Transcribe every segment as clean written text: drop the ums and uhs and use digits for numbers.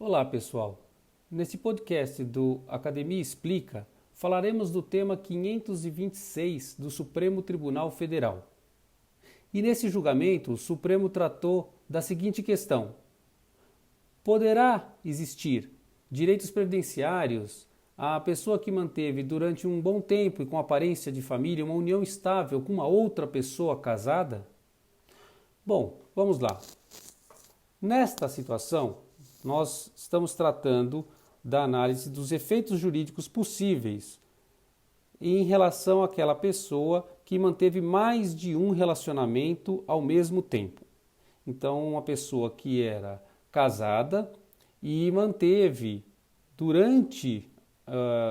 Olá, pessoal. Nesse podcast do Academia Explica, falaremos do tema 526 do Supremo Tribunal Federal. E nesse julgamento, o Supremo tratou da seguinte questão: poderá existir direitos previdenciários à pessoa que manteve durante um bom tempo e com aparência de família uma união estável com uma outra pessoa casada? Bom, vamos lá. Nesta situação, nós estamos tratando da análise dos efeitos jurídicos possíveis em relação àquela pessoa que manteve mais de um relacionamento ao mesmo tempo. Então, uma pessoa que era casada e manteve durante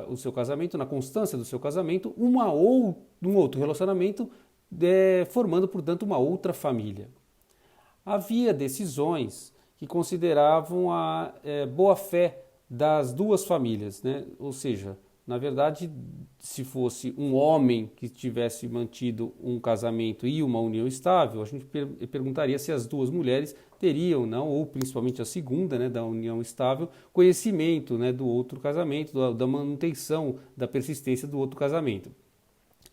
o seu casamento, na constância do seu casamento, um outro relacionamento, formando, portanto, uma outra família. Havia decisões que consideravam a boa-fé das duas famílias, né? Ou seja, na verdade, se fosse um homem que tivesse mantido um casamento e uma união estável, a gente perguntaria se as duas mulheres teriam, não, ou principalmente a segunda, né, da união estável, conhecimento, né, do outro casamento, da manutenção, da persistência do outro casamento.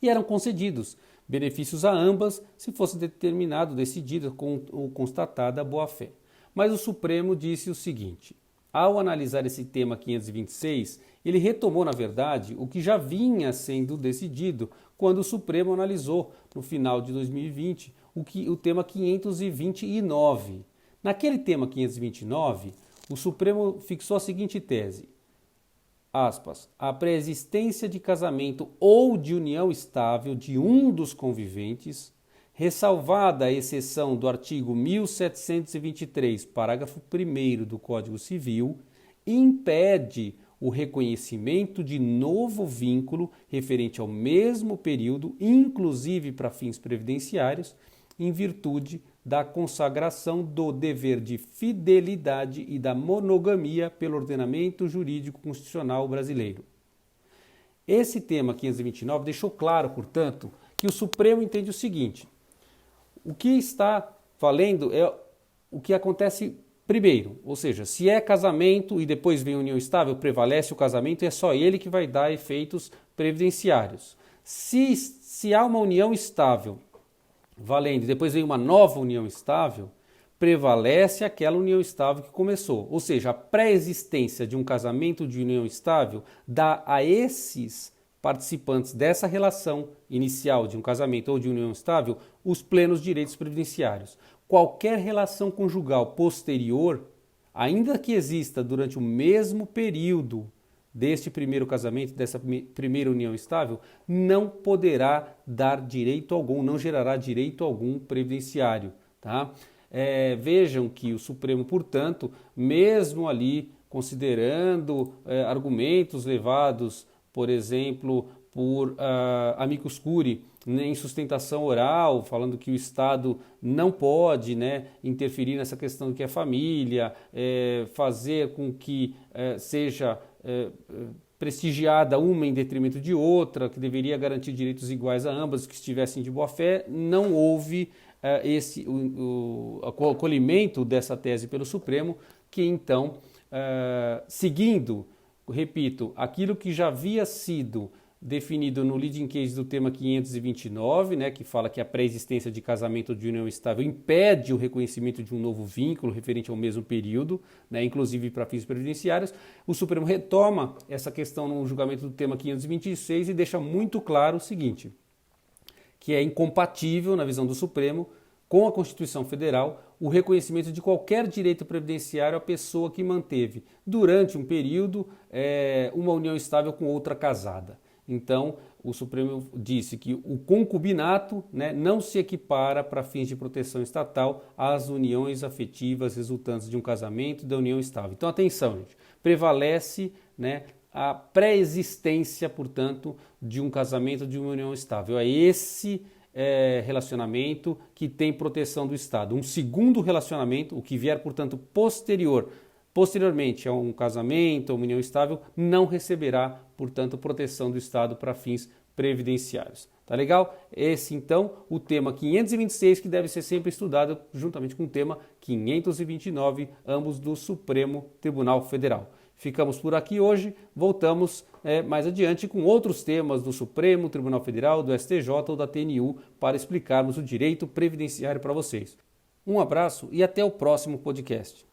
E eram concedidos benefícios a ambas se fosse determinado, decidido ou constatada a boa-fé. Mas o Supremo disse o seguinte: ao analisar esse tema 526, ele retomou, na verdade, o que já vinha sendo decidido quando o Supremo analisou, no final de 2020, o tema 529. Naquele tema 529, o Supremo fixou a seguinte tese: aspas, a pré-existência de casamento ou de união estável de um dos conviventes, ressalvada a exceção do artigo 1723, parágrafo 1º do Código Civil, impede o reconhecimento de novo vínculo referente ao mesmo período, inclusive para fins previdenciários, em virtude da consagração do dever de fidelidade e da monogamia pelo ordenamento jurídico constitucional brasileiro. Esse tema 529 deixou claro, portanto, que o Supremo entende o seguinte: o que está valendo é o que acontece primeiro, ou seja, se é casamento e depois vem união estável, prevalece o casamento e é só ele que vai dar efeitos previdenciários. Se há uma união estável valendo e depois vem uma nova união estável, prevalece aquela união estável que começou. Ou seja, a pré-existência de um casamento de união estável dá a esses participantes dessa relação inicial de um casamento ou de união estável os plenos direitos previdenciários. Qualquer relação conjugal posterior, ainda que exista durante o mesmo período deste primeiro casamento, dessa primeira união estável, não poderá dar direito algum, não gerará direito algum previdenciário. Tá? Vejam que o Supremo, portanto, mesmo ali considerando argumentos levados, por exemplo, por amicus curiae, em sustentação oral, falando que o Estado não pode, né, interferir nessa questão do que é família, fazer com que seja prestigiada uma em detrimento de outra, que deveria garantir direitos iguais a ambas que estivessem de boa fé, não houve o acolhimento dessa tese pelo Supremo, que então, seguindo, repito, aquilo que já havia sido definido no leading case do tema 529, né, que fala que a pré-existência de casamento ou de união estável impede o reconhecimento de um novo vínculo referente ao mesmo período, né, inclusive para fins previdenciários, o Supremo retoma essa questão no julgamento do tema 526 e deixa muito claro o seguinte: que é incompatível, na visão do Supremo, com a Constituição Federal, o reconhecimento de qualquer direito previdenciário à pessoa que manteve, durante um período, uma união estável com outra casada. Então, o Supremo disse que o concubinato, né, não se equipara para fins de proteção estatal às uniões afetivas resultantes de um casamento e da união estável. Então, atenção, gente, prevalece, né, a pré-existência, portanto, de um casamento, de uma união estável. É esse relacionamento que tem proteção do Estado. Um segundo relacionamento, o que vier, portanto, posteriormente a um casamento, a uma união estável, não receberá, portanto, proteção do Estado para fins previdenciários. Tá legal? Esse então o tema 526 que deve ser sempre estudado juntamente com o tema 529, ambos do Supremo Tribunal Federal. Ficamos por aqui hoje, voltamos mais adiante com outros temas do Supremo Tribunal Federal, do STJ ou da TNU para explicarmos o direito previdenciário para vocês. Um abraço e até o próximo podcast.